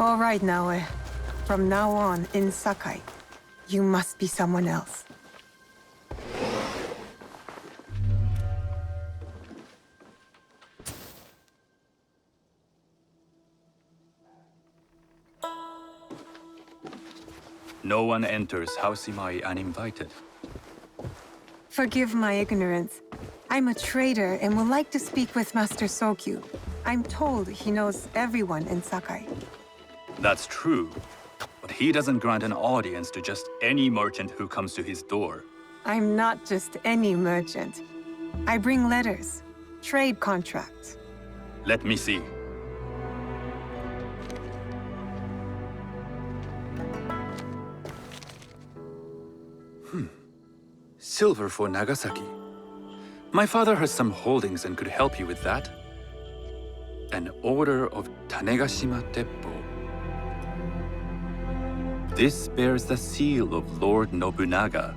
All right, Naoe. From now on, in Sakai, you must be someone else. No one enters House Imai uninvited. Forgive my ignorance. I'm a trader and would like to speak with Master Sokyu. I'm told he knows everyone in Sakai. That's true, but he doesn't grant an audience to just any merchant who comes to his door. I'm not just any merchant. I bring letters, trade contracts. Let me see. Silver for Nagasaki. My father has some holdings and could help you with that. An order of Tanegashima Teppo. This bears the seal of Lord Nobunaga.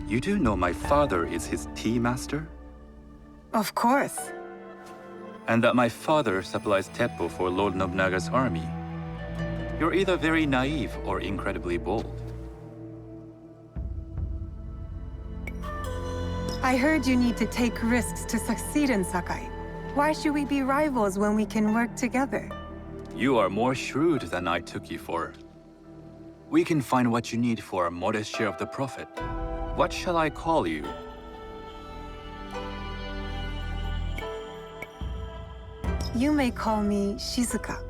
You do know my father is his tea master? Of course. And that my father supplies Teppo for Lord Nobunaga's army. You're either very naive or incredibly bold. I heard you need to take risks to succeed in Sakai. Why should we be rivals when we can work together? You are more shrewd than I took you for. We can find what you need for a modest share of the profit. What shall I call you? You may call me Shizuka.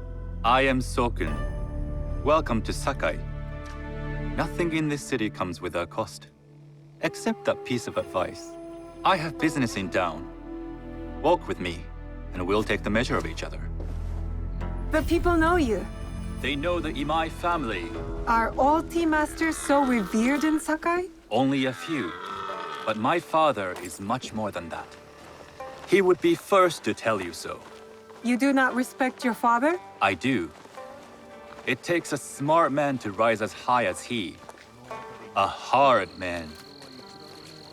I am Sokun. Welcome to Sakai. Nothing in this city comes without cost. Except that piece of advice. I have business in town. Walk with me, and we'll take the measure of each other. But people know you. They know the Imai family. Are all tea masters so revered in Sakai? Only a few. But my father is much more than that. He would be first to tell you so. You do not respect your father? I do. It takes a smart man to rise as high as he. A hard man.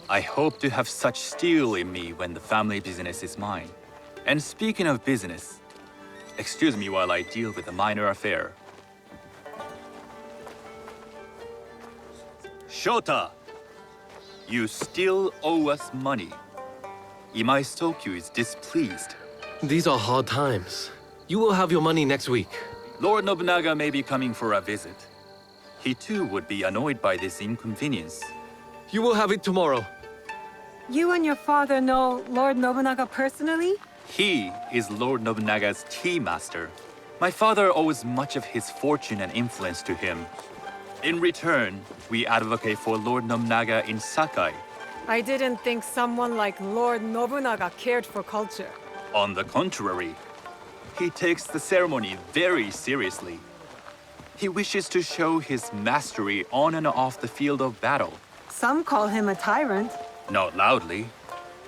I hope to have such steel in me when the family business is mine. And speaking of business, excuse me while I deal with a minor affair. Shota! You still owe us money. Imai Sokyu is displeased. These are hard times. You will have your money next week. Lord Nobunaga may be coming for a visit. He too would be annoyed by this inconvenience. You will have it tomorrow. You and your father know Lord Nobunaga personally? He is Lord Nobunaga's tea master. My father owes much of his fortune and influence to him. In return, we advocate for Lord Nobunaga in Sakai. I didn't think someone like Lord Nobunaga cared for culture. On the contrary, he takes the ceremony very seriously. He wishes to show his mastery on and off the field of battle. Some call him a tyrant. Not loudly.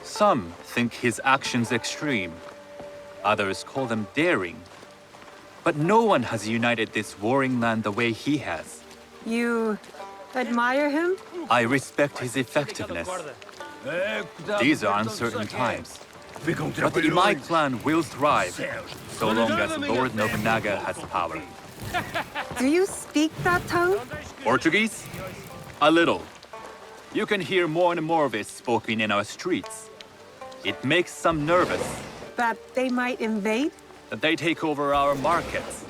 Some think his actions extreme. Others call them daring. But no one has united this warring land the way he has. You admire him? I respect his effectiveness. These are uncertain times. But the Imai clan will thrive, so long as Lord Nobunaga has power. Do you speak that tongue? Portuguese? A little. You can hear more and more of it spoken in our streets. It makes some nervous. That they might invade? That they take over our markets.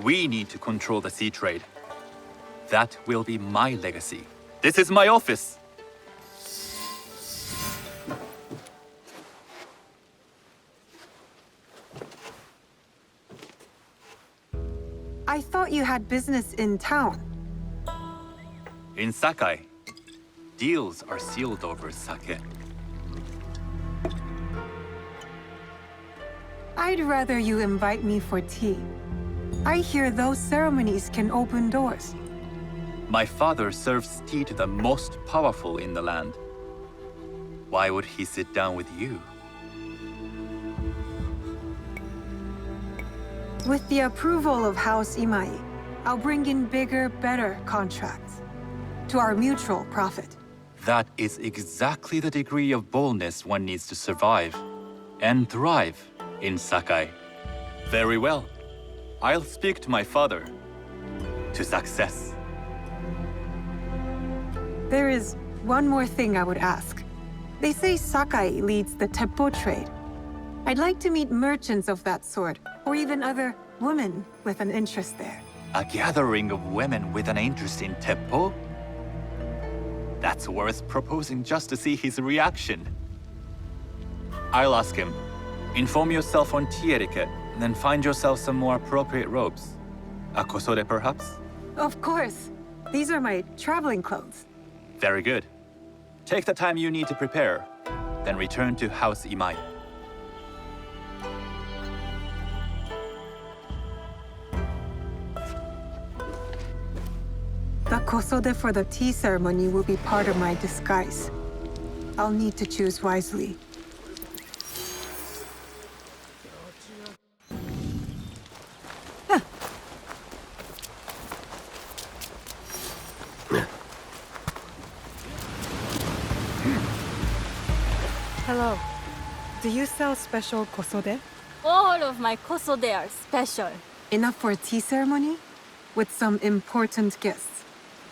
We need to control the sea trade. That will be my legacy. This is my office. I thought you had business in town. In Sakai, deals are sealed over sake. I'd rather you invite me for tea. I hear those ceremonies can open doors. My father serves tea to the most powerful in the land. Why would he sit down with you? With the approval of House Imai, I'll bring in bigger, better contracts. To our mutual profit. That is exactly the degree of boldness one needs to survive and thrive in Sakai. Very well. I'll speak to my father. To success. There is one more thing I would ask. They say Sakai leads the Teppo trade. I'd like to meet merchants of that sort, or even other women with an interest there. A gathering of women with an interest in Teppo? That's worth proposing just to see his reaction. I'll ask him. Inform yourself on tea etiquette, then find yourself some more appropriate robes. A kosode, perhaps? Of course. These are my traveling clothes. Very good. Take the time you need to prepare, then return to House Imai. The kosode for the tea ceremony will be part of my disguise. I'll need to choose wisely. Hello. Do you sell special kosode? All of my kosode are special. Enough for a tea ceremony? With some important guests.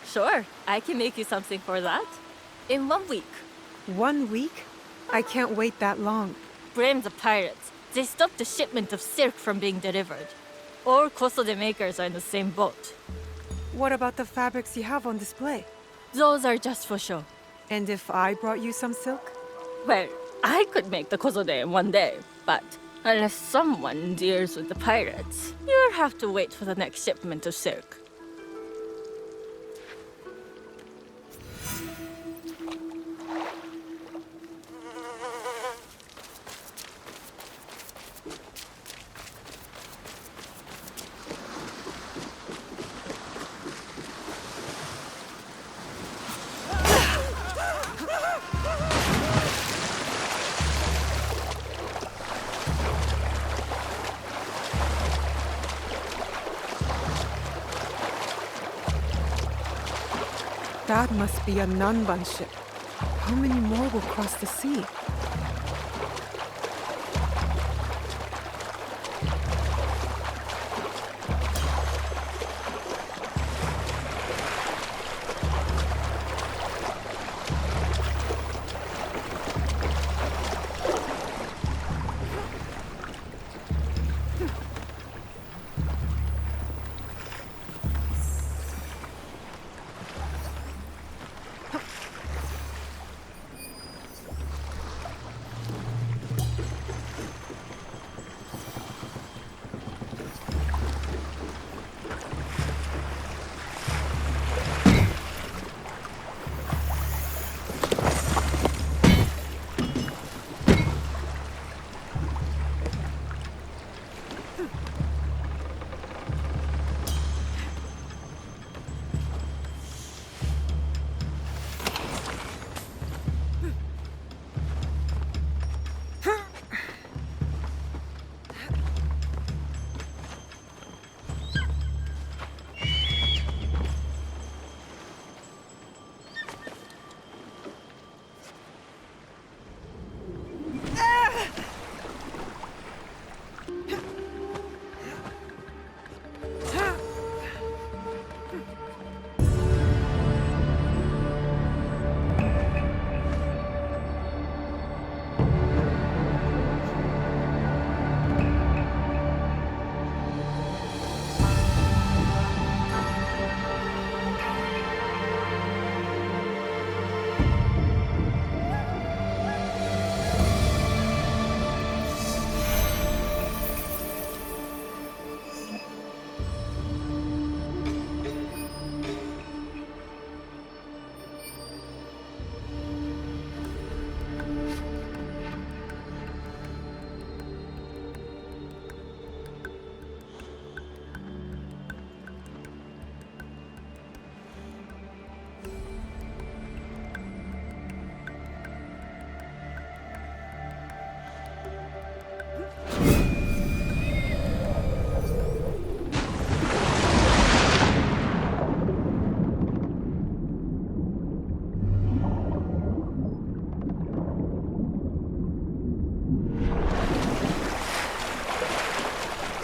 Sure, I can make you something for that. In 1 week. 1 week? I can't wait that long. Blame the pirates. They stopped the shipment of silk from being delivered. All kosode makers are in the same boat. What about the fabrics you have on display? Those are just for show. And if I brought you some silk? Well, I could make the kosode in 1 day, but unless someone deals with the pirates, you'll have to wait for the next shipment of silk. That must be a Nanban ship. How many more will cross the sea?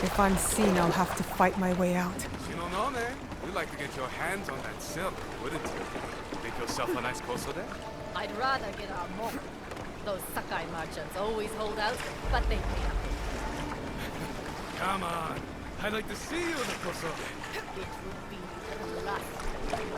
If I'm seen, I'll have to fight my way out. Shinonome, you'd like to get your hands on that silk, wouldn't you? Make yourself a nice kosode? I'd rather get our more. Those Sakai merchants always hold out, but they pay up. Come on. I'd like to see you in the kosode. It would be the last place.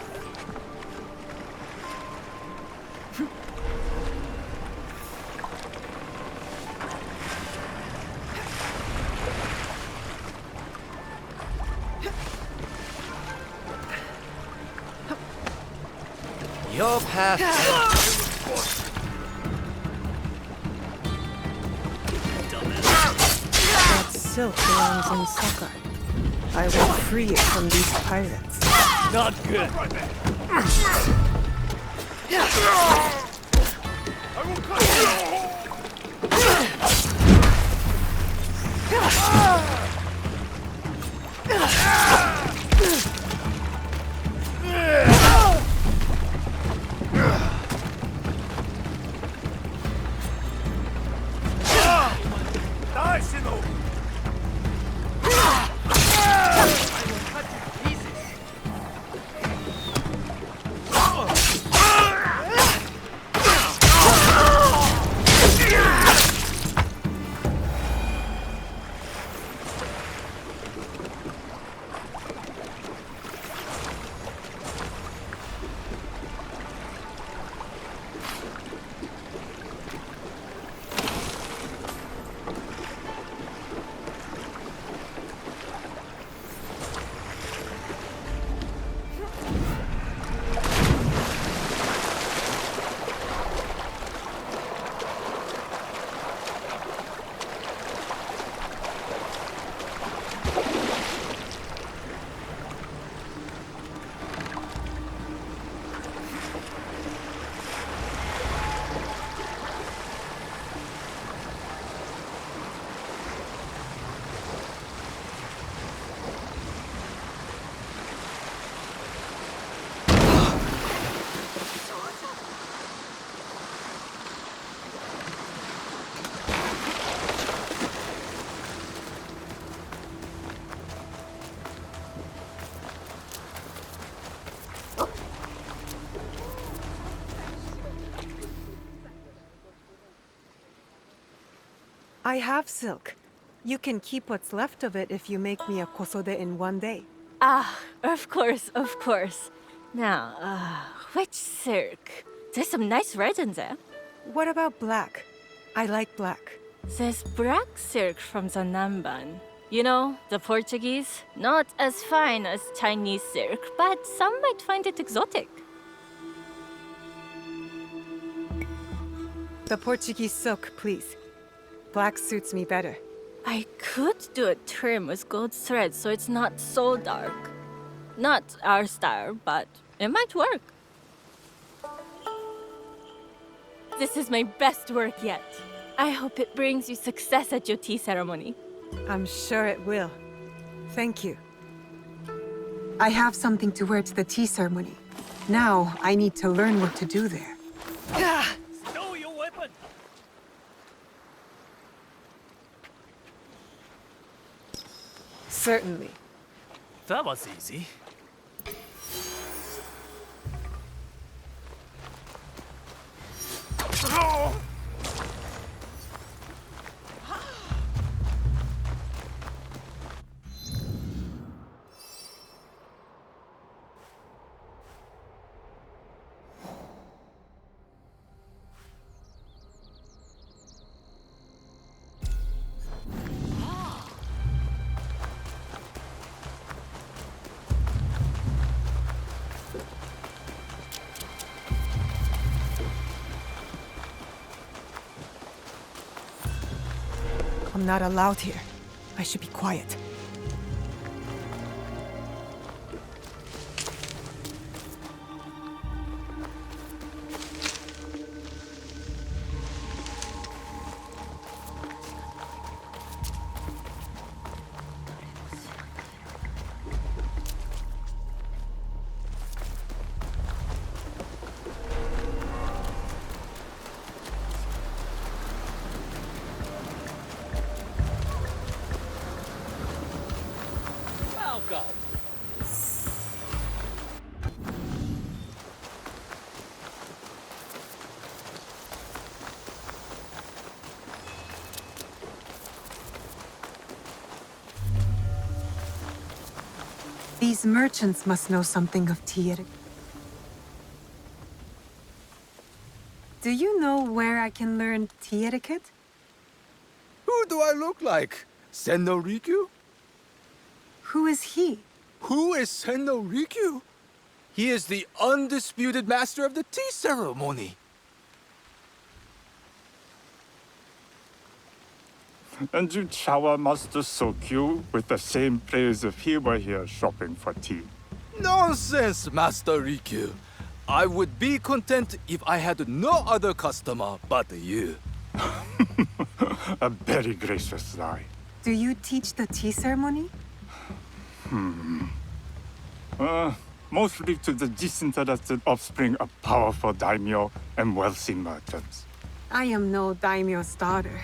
Your path. That silk belongs in Sakai. I will free it from these pirates. Not good. I will cut you! Die, Shino! I have silk. You can keep what's left of it if you make me a kosode in one day. Ah, of course, of course. Now, which silk? There's some nice red in there. What about black? I like black. There's black silk from the Namban. You know, the Portuguese. Not as fine as Chinese silk, but some might find it exotic. The Portuguese silk, please. Black suits me better. I could do a trim with gold thread so it's not so dark. Not our style, but it might work. This is my best work yet. I hope it brings you success at your tea ceremony. I'm sure it will. Thank you. I have something to wear to the tea ceremony. Now, I need to learn what to do there. Stow your weapon! Certainly. That was easy. I'm not allowed here. I should be quiet. God. These merchants must know something of tea etiquette. Do you know where I can learn tea etiquette? Who do I look like? Senno Rikyu? Who is he? Who is Senno Rikyu? He is the undisputed master of the tea ceremony. And you shower Master Sokyu with the same praise if he were here shopping for tea. Nonsense, Master Rikyu. I would be content if I had no other customer but you. A very gracious lie. Do you teach the tea ceremony? Mostly to the disinterested offspring of powerful daimyo and wealthy merchants. I am no daimyo's daughter.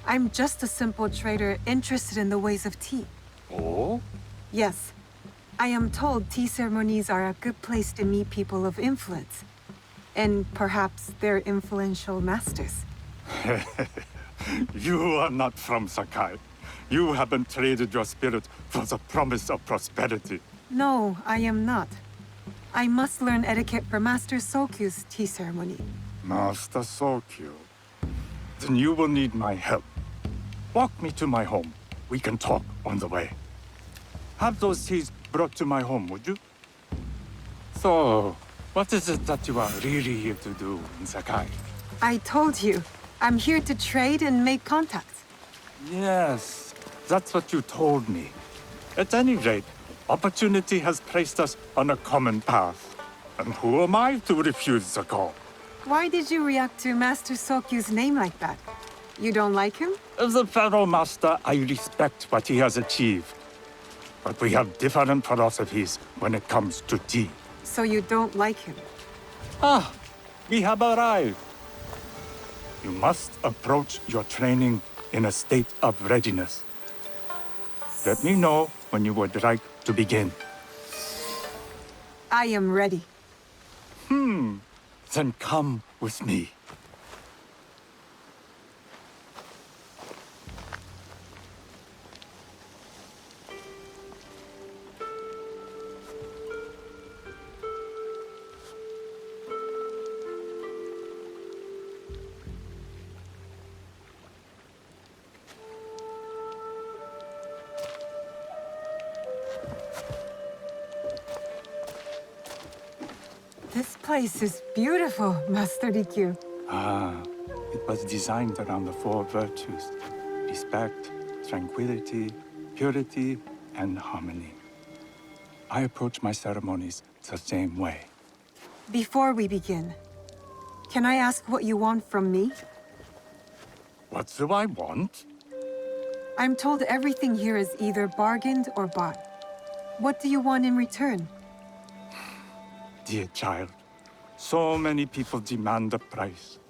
I'm just a simple trader interested in the ways of tea. Oh? Yes, I am told tea ceremonies are a good place to meet people of influence. And perhaps their influential masters. You are not from Sakai. You haven't traded your spirit for the promise of prosperity. No, I am not. I must learn etiquette for Master Sokyu's tea ceremony. Master Sokyu. Then you will need my help. Walk me to my home. We can talk on the way. Have those teas brought to my home, would you? So, what is it that you are really here to do in Sakai? I told you, I'm here to trade and make contacts. Yes, that's what you told me. At any rate, opportunity has placed us on a common path. And who am I to refuse the call? Why did you react to Master Sokyu's name like that? You don't like him? As a Pharaoh Master, I respect what he has achieved. But we have different philosophies when it comes to tea. So you don't like him? Ah, we have arrived. You must approach your training in a state of readiness. Let me know when you would like to begin. I am ready. Then come with me. This place is beautiful, Master Rikyu. It was designed around the four virtues: respect, tranquility, purity, and harmony. I approach my ceremonies the same way. Before we begin, can I ask what you want from me? What do I want? I'm told everything here is either bargained or bought. What do you want in return? Dear child, so many people demand a price.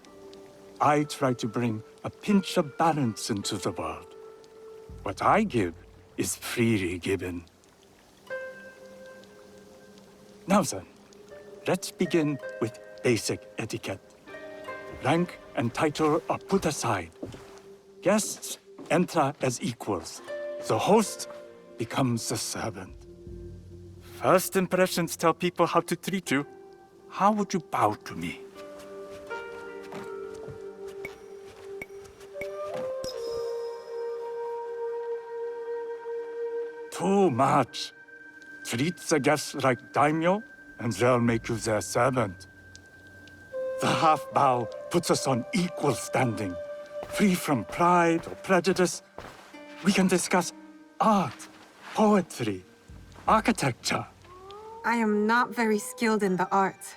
I try to bring a pinch of balance into the world. What I give is freely given. Now then, let's begin with basic etiquette. Rank and title are put aside. Guests enter as equals. The host becomes the servant. First impressions tell people how to treat you. How would you bow to me? Too much. Treat the guests like daimyo, and they'll make you their servant. The half bow puts us on equal standing, free from pride or prejudice. We can discuss art, poetry, architecture. I am not very skilled in the arts.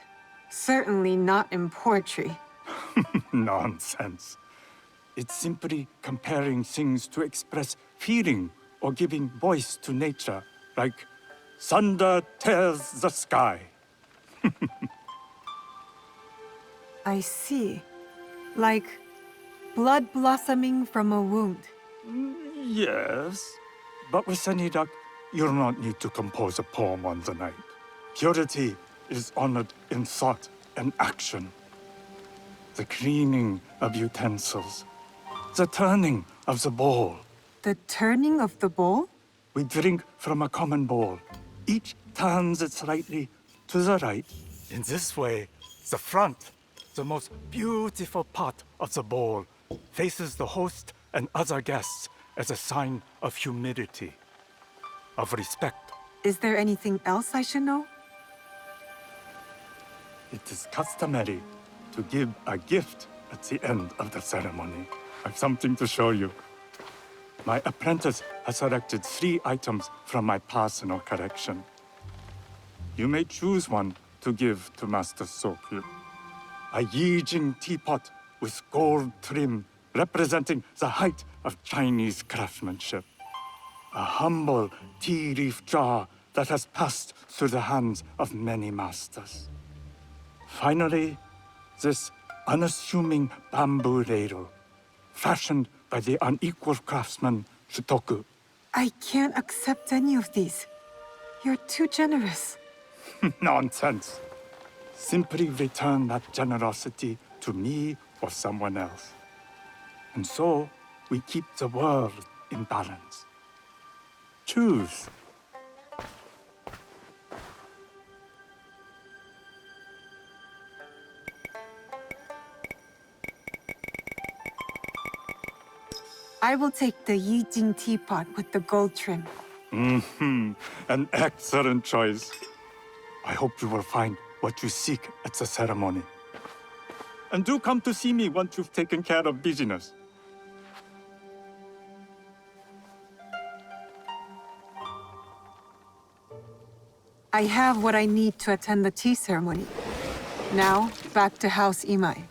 Certainly not in poetry. Nonsense. It's simply comparing things to express feeling or giving voice to nature, like thunder tears the sky. I see. Like blood blossoming from a wound. Yes, but with any luck, you'll not need to compose a poem on the night. Purity is honored in thought and action. The cleaning of utensils, the turning of the bowl. The turning of the bowl? We drink from a common bowl. Each turns it slightly to the right. In this way, the front, the most beautiful part of the bowl, faces the host and other guests as a sign of humility, of respect. Is there anything else I should know? It is customary to give a gift at the end of the ceremony. I've something to show you. My apprentice has selected 3 items from my personal collection. You may choose one to give to Master Sokyu. A Yijing teapot with gold trim representing the height of Chinese craftsmanship. A humble tea leaf jar that has passed through the hands of many masters. Finally, this unassuming bamboo ladle, fashioned by the unequal craftsman Shutoku. I can't accept any of these. You're too generous. Nonsense. Simply return that generosity to me or someone else. And so, we keep the world in balance. Choose. I will take the Yijing teapot with the gold trim. An excellent choice. I hope you will find what you seek at the ceremony. And do come to see me once you've taken care of business. I have what I need to attend the tea ceremony. Now, back to House Imai.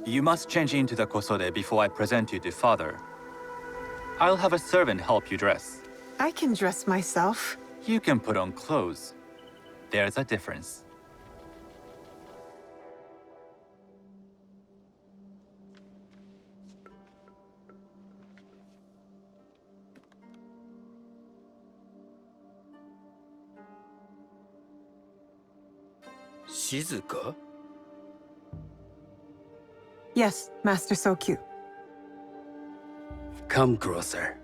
You must change into the kosode before I present you to father. I'll have a servant help you dress. I can dress myself. You can put on clothes. There's a difference. Shizuka? Yes, Master Sokyu. Come closer.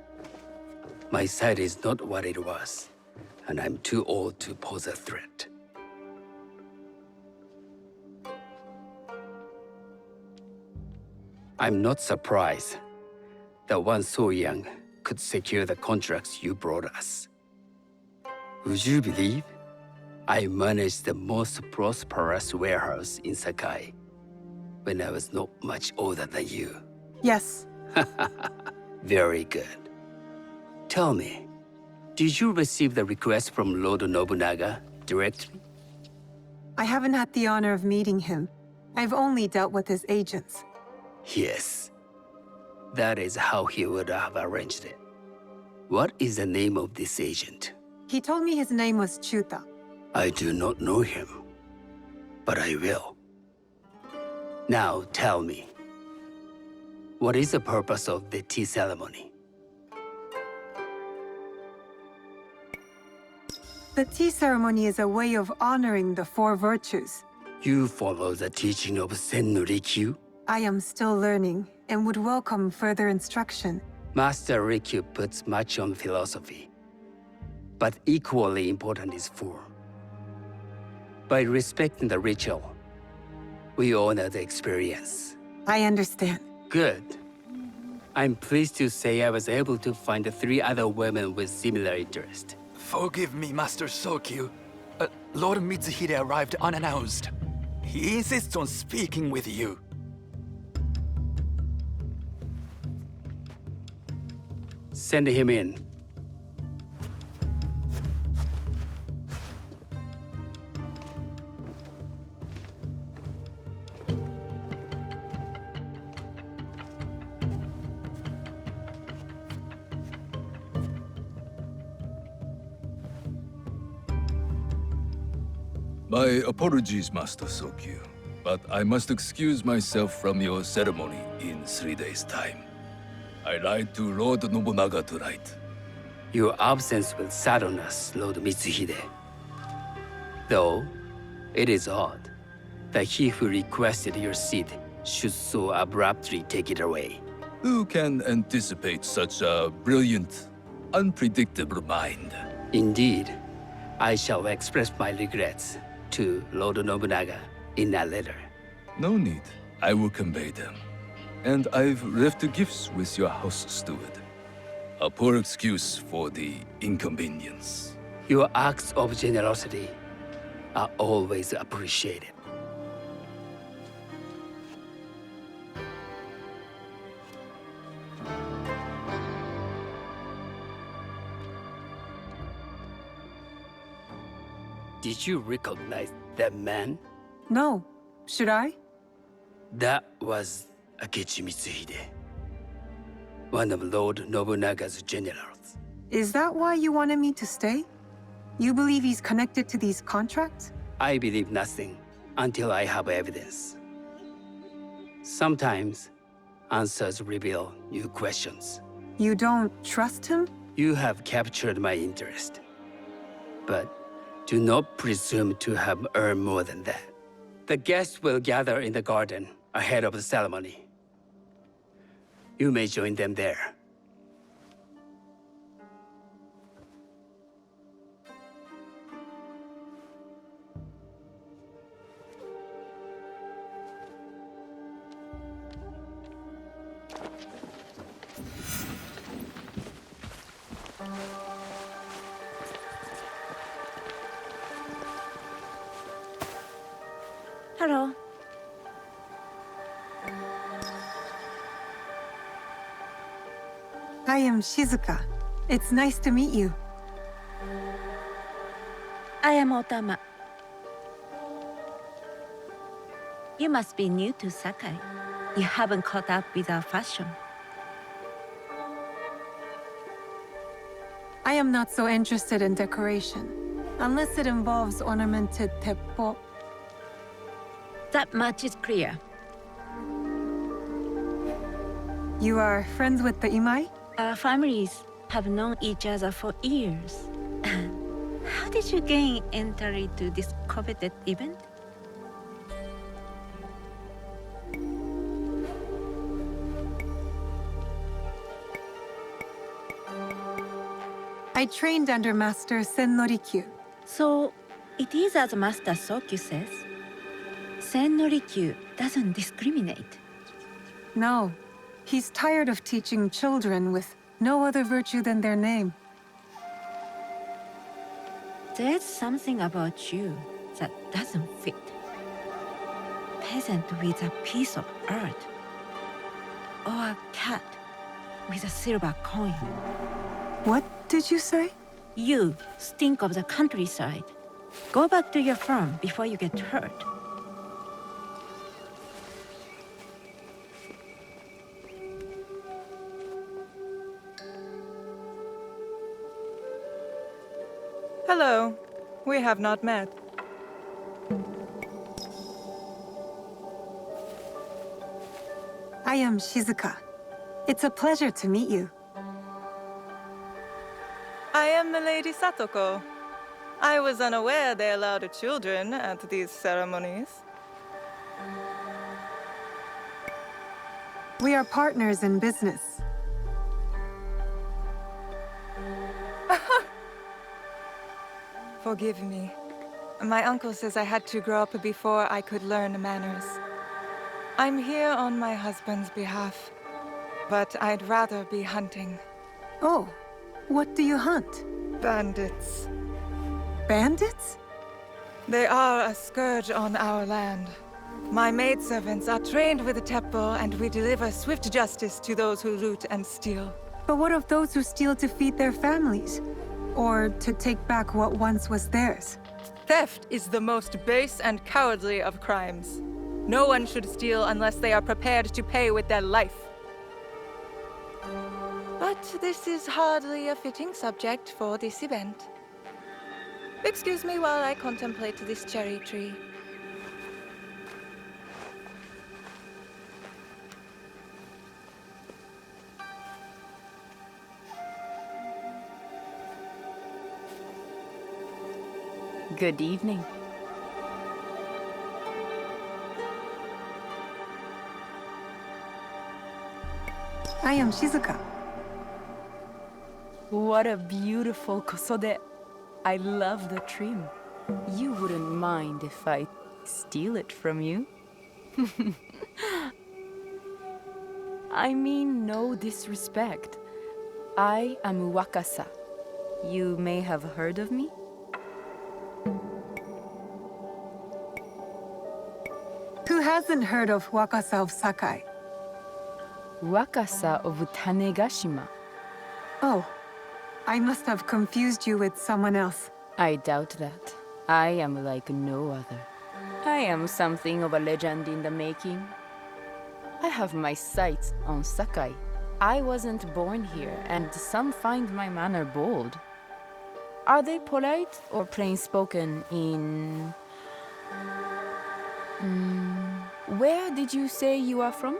My sight is not what it was, and I'm too old to pose a threat. I'm not surprised that one so young could secure the contracts you brought us. Would you believe I managed the most prosperous warehouse in Sakai when I was not much older than you? Yes. Very good. Tell me, did you receive the request from Lord Nobunaga directly? I haven't had the honor of meeting him. I've only dealt with his agents. Yes. That is how he would have arranged it. What is the name of this agent? He told me his name was Chuta. I do not know him, but I will. Now tell me, what is the purpose of the tea ceremony? The tea ceremony is a way of honoring the 4 virtues. You follow the teaching of Sennu Rikyu? I am still learning and would welcome further instruction. Master Rikyu puts much on philosophy, but equally important is form. By respecting the ritual, we honor the experience. I understand. Good. I'm pleased to say I was able to find 3 other women with similar interest. Forgive me, Master Sokyu. Lord Mitsuhide arrived unannounced. He insists on speaking with you. Send him in. My apologies, Master Sokyu, but I must excuse myself from your ceremony in 3 days' time. I lied to Lord Nobunaga tonight. Your absence will sadden us, Lord Mitsuhide. Though, it is odd that he who requested your seat should so abruptly take it away. Who can anticipate such a brilliant, unpredictable mind? Indeed, I shall express my regrets to Lord Nobunaga in a letter. No need. I will convey them. And I've left the gifts with your house steward. A poor excuse for the inconvenience. Your acts of generosity are always appreciated. Did you recognize that man? No. Should I? That was Akechi Mitsuhide, one of Lord Nobunaga's generals. Is that why you wanted me to stay? You believe he's connected to these contracts? I believe nothing until I have evidence. Sometimes, answers reveal new questions. You don't trust him? You have captured my interest. But do not presume to have earned more than that. The guests will gather in the garden ahead of the ceremony. You may join them there. Hello. I am Shizuka. It's nice to meet you. I am Otama. You must be new to Sakai. You haven't caught up with our fashion. I am not so interested in decoration, unless it involves ornamented teppo. That much is clear. You are friends with the Imai? Our families have known each other for years. How did you gain entry to this coveted event? I trained under Master Sen Norikyu. So, it is as Master Sokyu says. Sen Norikyu doesn't discriminate. No, he's tired of teaching children with no other virtue than their name. There's something about you that doesn't fit. Peasant with a piece of earth. Or a cat with a silver coin. What did you say? You stink of the countryside. Go back to your farm before you get hurt. Hello. We have not met. I am Shizuka. It's a pleasure to meet you. I am Milady Satoko. I was unaware they allowed children at these ceremonies. We are partners in business. Forgive me. My uncle says I had to grow up before I could learn manners. I'm here on my husband's behalf, but I'd rather be hunting. Oh, what do you hunt? Bandits. Bandits? They are a scourge on our land. My maidservants are trained with the Teppo, and we deliver swift justice to those who loot and steal. But what of those who steal to feed their families? Or to take back what once was theirs? Theft is the most base and cowardly of crimes. No one should steal unless they are prepared to pay with their life. But this is hardly a fitting subject for this event. Excuse me while I contemplate this cherry tree. Good evening. I am Shizuka. What a beautiful kosode. I love the trim. You wouldn't mind if I steal it from you? I mean no disrespect. I am Wakasa. You may have heard of me? Who hasn't heard of Wakasa of Sakai? Wakasa of Tanegashima. Oh, I must have confused you with someone else. I doubt that. I am like no other. I am something of a legend in the making. I have my sights on Sakai. I wasn't born here, and some find my manner bold. Are they polite or plain-spoken in... Where did you say you are from?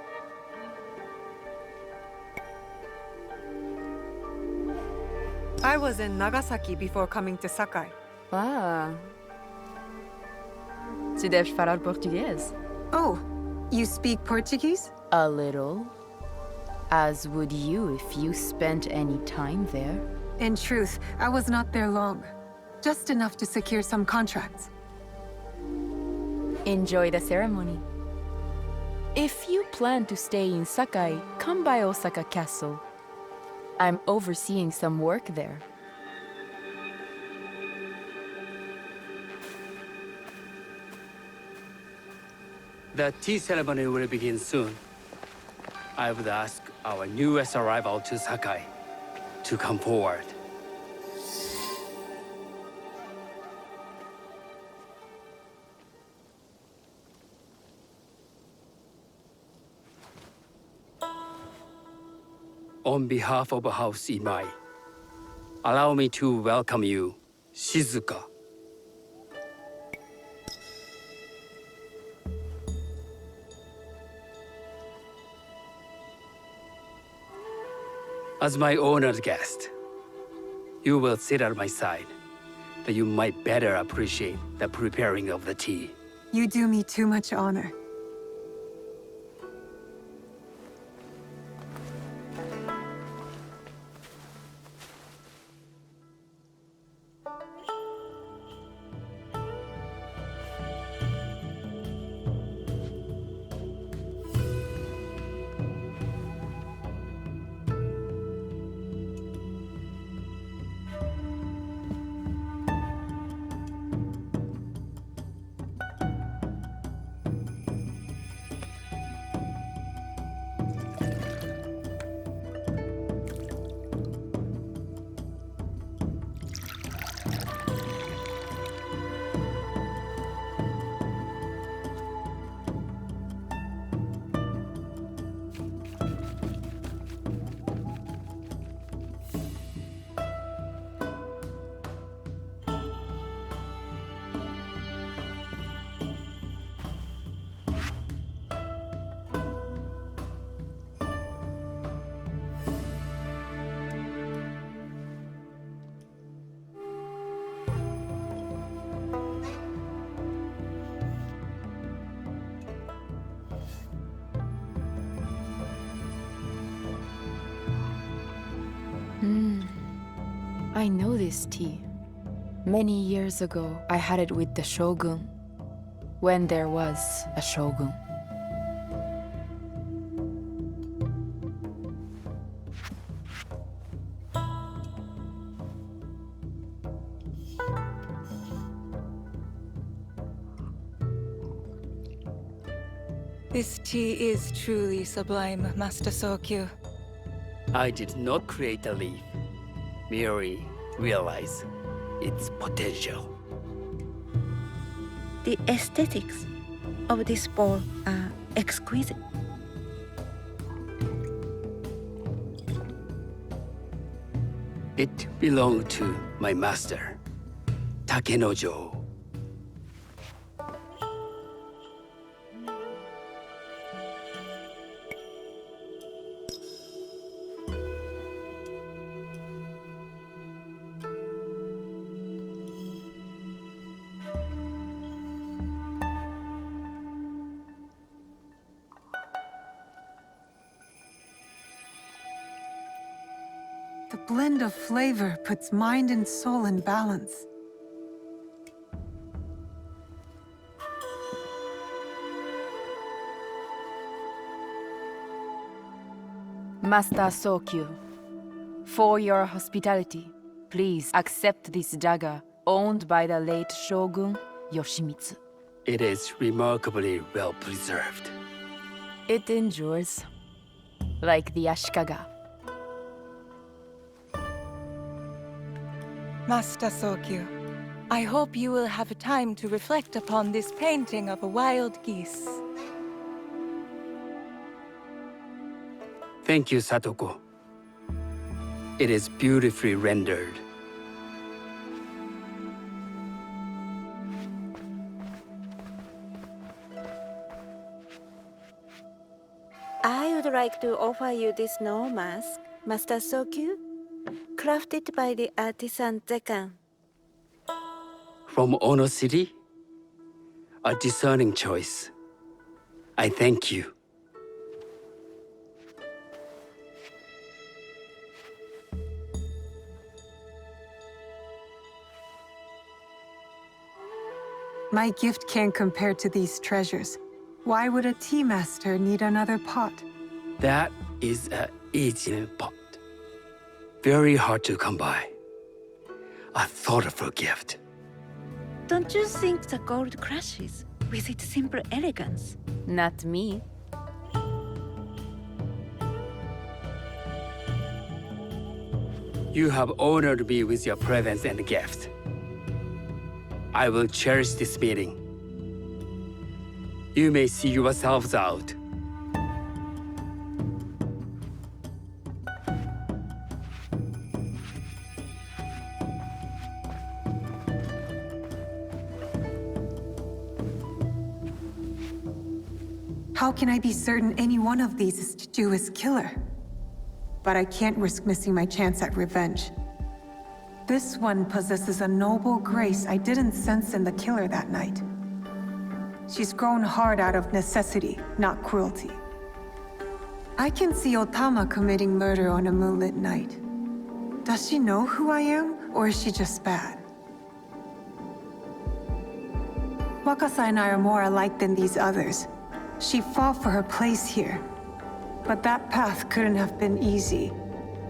I was in Nagasaki before coming to Sakai. Ah. Tu deves falar português? Oh, you speak Portuguese? A little. As would you if you spent any time there. In truth, I was not there long. Just enough to secure some contracts. Enjoy the ceremony. If you plan to stay in Sakai, come by Osaka Castle. I'm overseeing some work there. The tea ceremony will begin soon. I would ask our newest arrival to Sakai to come forward. On behalf of House Imai, allow me to welcome you, Shizuka. As my honored guest, you will sit at my side, that you might better appreciate the preparing of the tea. You do me too much honor. I know this tea. Many years ago, I had it with the Shogun, when there was a Shogun. This tea is truly sublime, Master Sokyu. I did not create a leaf, merely realize its potential. The aesthetics of this bowl are exquisite. It belonged to my master, Takenojo. The blend of flavor puts mind and soul in balance. Master Sokyu, for your hospitality, please accept this dagger owned by the late Shogun Yoshimitsu. It is remarkably well preserved. It endures, like the Ashikaga. Master Sokyu, I hope you will have time to reflect upon this painting of a wild geese. Thank you, Satoko. It is beautifully rendered. I would like to offer you this snow mask, Master Sokyu, crafted by the artisan Zekan. From Ono City? A discerning choice. I thank you. My gift can't compare to these treasures. Why would a tea master need another pot? That is a Eijin pot. Very hard to come by. A thoughtful gift. Don't you think the gold crashes with its simple elegance? Not me. You have honored me with your presence and gift. I will cherish this meeting. You may see yourselves out. How can I be certain any one of these is Chiju's killer? But I can't risk missing my chance at revenge. This one possesses a noble grace I didn't sense in the killer that night. She's grown hard out of necessity, not cruelty. I can see Otama committing murder on a moonlit night. Does she know who I am, or is she just bad? Wakasa and I are more alike than these others. She fought for her place here. But that path couldn't have been easy,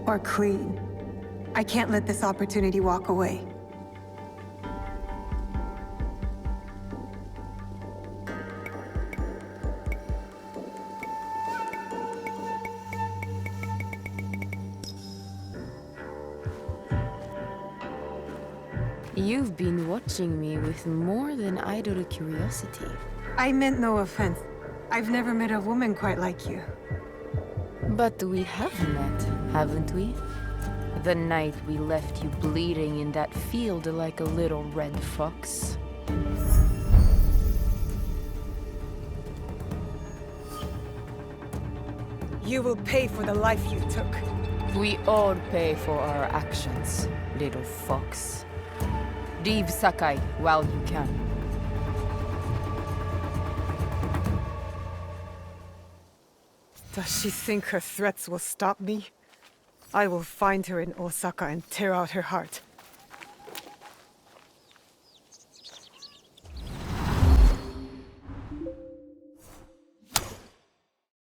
or clean. I can't let this opportunity walk away. You've been watching me with more than idle curiosity. I meant no offense. I've never met a woman quite like you. But we have met, haven't we? The night we left you bleeding in that field like a little red fox. You will pay for the life you took. We all pay for our actions, little fox. Leave Sakai while you can. Does she think her threats will stop me? I will find her in Osaka and tear out her heart.